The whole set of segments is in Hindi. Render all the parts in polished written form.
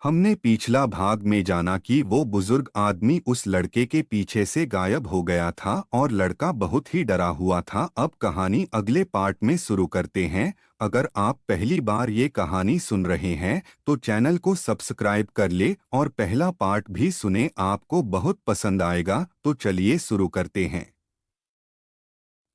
हमने पिछला भाग में जाना कि वो बुजुर्ग आदमी उस लड़के के पीछे से गायब हो गया था और लड़का बहुत ही डरा हुआ था। अब कहानी अगले पार्ट में शुरू करते हैं। अगर आप पहली बार ये कहानी सुन रहे हैं तो चैनल को सब्सक्राइब कर ले और पहला पार्ट भी सुने, आपको बहुत पसंद आएगा। तो चलिए शुरू करते हैं।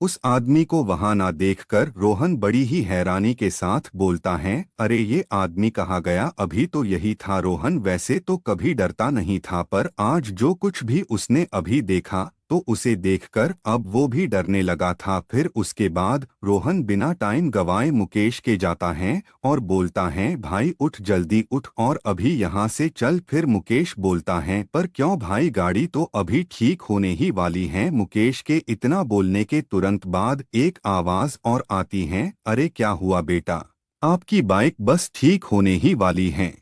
उस आदमी को वहां ना देखकर रोहन बड़ी ही हैरानी के साथ बोलता है, अरे ये आदमी कहाँ गया? अभी तो यही था। रोहन वैसे तो कभी डरता नहीं था, पर आज जो कुछ भी उसने अभी देखा तो उसे देखकर अब वो भी डरने लगा था। फिर उसके बाद रोहन बिना टाइम गवाए मुकेश के जाता है और बोलता है, भाई उठ, जल्दी उठ और अभी यहाँ से चल। फिर मुकेश बोलता है, पर क्यों भाई, गाड़ी तो अभी ठीक होने ही वाली है। मुकेश के इतना बोलने के तुरंत बाद एक आवाज और आती है, अरे क्या हुआ बेटा, आपकी बाइक बस ठीक होने ही वाली है।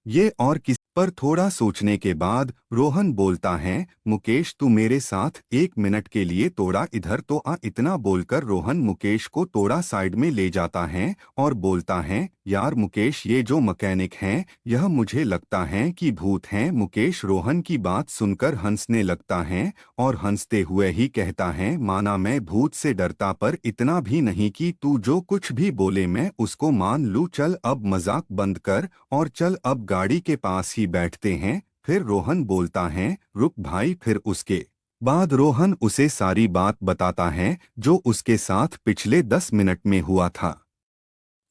ये और किस पर थोड़ा सोचने के बाद रोहन बोलता है, मुकेश तू मेरे साथ 1 मिनट के लिए तोड़ा इधर तो आ। इतना बोलकर रोहन मुकेश को तोड़ा साइड में ले जाता है और बोलता है, यार मुकेश, ये जो मैकेनिक हैं यह मुझे लगता है कि भूत हैं। मुकेश रोहन की बात सुनकर हंसने लगता है और हंसते हुए ही कहता है, माना मैं भूत से डरता, पर इतना भी नहीं कि तू जो कुछ भी बोले मैं उसको मान लूं। चल अब मजाक बंद कर और चल अब गाड़ी के पास ही बैठते हैं। फिर रोहन बोलता है, रुक भाई। फिर उसके बाद रोहन उसे सारी बात बताता है जो उसके साथ पिछले 10 मिनट में हुआ था।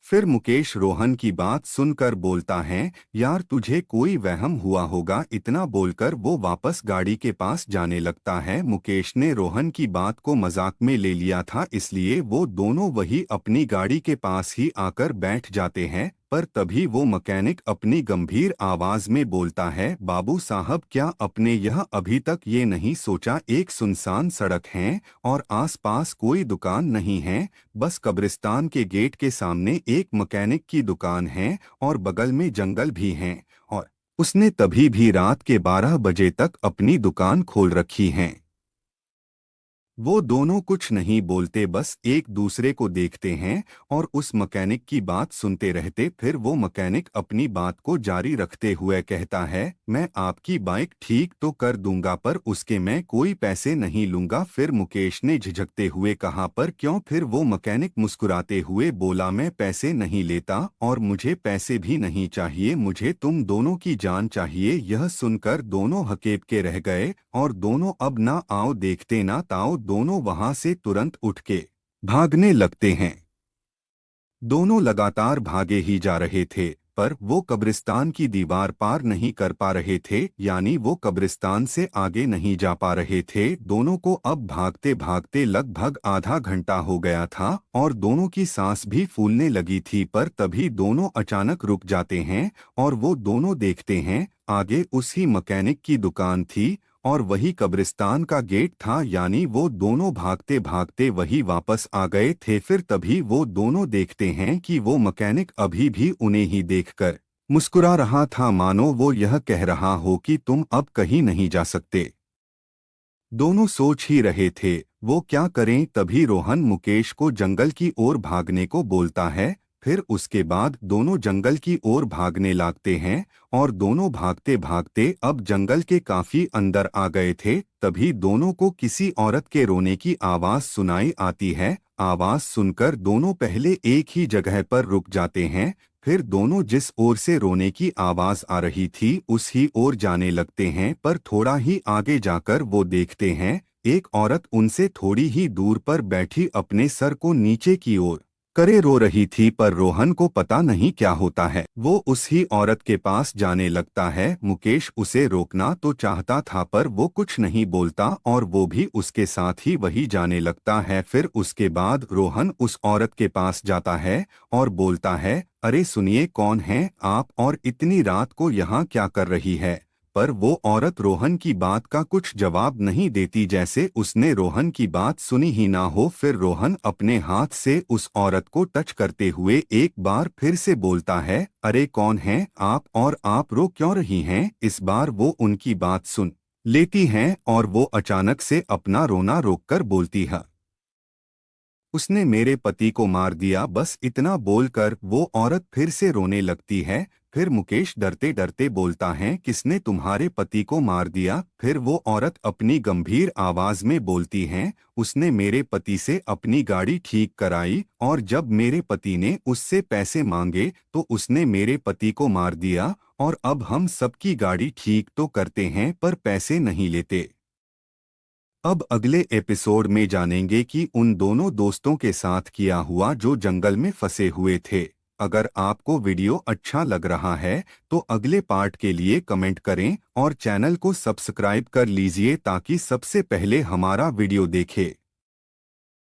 फिर मुकेश रोहन की बात सुनकर बोलता है, यार तुझे कोई वहम हुआ होगा। इतना बोलकर वो वापस गाड़ी के पास जाने लगता है। मुकेश ने रोहन की बात को मजाक में ले लिया था, इसलिए वो दोनों वही अपनी गाड़ी के पास ही आकर बैठ जाते हैं। पर तभी वो मैकेनिक अपनी गंभीर आवाज में बोलता है, बाबू साहब, क्या आपने यह अभी तक ये नहीं सोचा, एक सुनसान सड़क है और आसपास कोई दुकान नहीं है, बस कब्रिस्तान के गेट के सामने एक मैकेनिक की दुकान है और बगल में जंगल भी है, और उसने तभी भी रात के 12 बजे तक अपनी दुकान खोल रखी है। वो दोनों कुछ नहीं बोलते, बस एक दूसरे को देखते हैं और उस मैकेनिक की बात सुनते रहते। फिर वो मैकेनिक अपनी बात को जारी रखते हुए कहता है, मैं आपकी बाइक ठीक तो कर दूंगा पर उसके मैं कोई पैसे नहीं लूंगा। फिर मुकेश ने झिझकते हुए कहा, पर क्यों? फिर वो मैकेनिक मुस्कुराते हुए बोला, मैं पैसे नहीं लेता और मुझे पैसे भी नहीं चाहिए, मुझे तुम दोनों की जान चाहिए। यह सुनकर दोनों हकेब के रह गए और दोनों अब ना आओ देखते ना ताओ दोनों वहां से तुरंत उठ के भागने लगते हैं। दोनों लगातार भागे ही जा रहे थे पर वो कब्रिस्तान की दीवार पार नहीं कर पा रहे थे, यानी वो कब्रिस्तान से आगे नहीं जा पा रहे थे। दोनों को अब भागते भागते लगभग आधा घंटा हो गया था और दोनों की सांस भी फूलने लगी थी। पर तभी दोनों अचानक रुक जाते हैं और वो दोनों देखते हैं आगे उसी मैकेनिक की दुकान थी और वही कब्रिस्तान का गेट था, यानी वो दोनों भागते भागते वही वापस आ गए थे। फिर तभी वो दोनों देखते हैं कि वो मैकेनिक अभी भी उन्हें ही देखकर मुस्कुरा रहा था, मानो वो यह कह रहा हो कि तुम अब कहीं नहीं जा सकते। दोनों सोच ही रहे थे वो क्या करें, तभी रोहन मुकेश को जंगल की ओर भागने को बोलता है। फिर उसके बाद दोनों जंगल की ओर भागने लगते हैं और दोनों भागते भागते अब जंगल के काफी अंदर आ गए थे। तभी दोनों को किसी औरत के रोने की आवाज सुनाई आती है। आवाज सुनकर दोनों पहले एक ही जगह पर रुक जाते हैं। फिर दोनों जिस ओर से रोने की आवाज आ रही थी उस ही ओर जाने लगते हैं, पर थोड़ा ही आगे जाकर वो देखते हैं एक औरत उनसे थोड़ी ही दूर पर बैठी अपने सर को नीचे की ओर करे रो रही थी। पर रोहन को पता नहीं क्या होता है, वो उसी औरत के पास जाने लगता है। मुकेश उसे रोकना तो चाहता था पर वो कुछ नहीं बोलता और वो भी उसके साथ ही वही जाने लगता है। फिर उसके बाद रोहन उस औरत के पास जाता है और बोलता है, अरे सुनिए, कौन है आप और इतनी रात को यहाँ क्या कर रही है? पर वो औरत रोहन की बात का कुछ जवाब नहीं देती, जैसे उसने रोहन की बात सुनी ही ना हो। फिर रोहन अपने हाथ से उस औरत को टच करते हुए एक बार फिर से बोलता है, अरे कौन है आप और आप रो क्यों रही हैं? इस बार वो उनकी बात सुन लेती हैं और वो अचानक से अपना रोना रोककर बोलती है, उसने मेरे पति को मार दिया। बस इतना बोलकर वो औरत फिर से रोने लगती है। फिर मुकेश डरते डरते बोलता है, किसने तुम्हारे पति को मार दिया? फिर वो औरत अपनी गंभीर आवाज में बोलती है, उसने मेरे पति से अपनी गाड़ी ठीक कराई और जब मेरे पति ने उससे पैसे मांगे तो उसने मेरे पति को मार दिया और अब हम सबकी गाड़ी ठीक तो करते हैं पर पैसे नहीं लेते। अब अगले एपिसोड में जानेंगे कि उन दोनों दोस्तों के साथ किया हुआ जो जंगल में फंसे हुए थे। अगर आपको वीडियो अच्छा लग रहा है तो अगले पार्ट के लिए कमेंट करें और चैनल को सब्सक्राइब कर लीजिए ताकि सबसे पहले हमारा वीडियो देखें।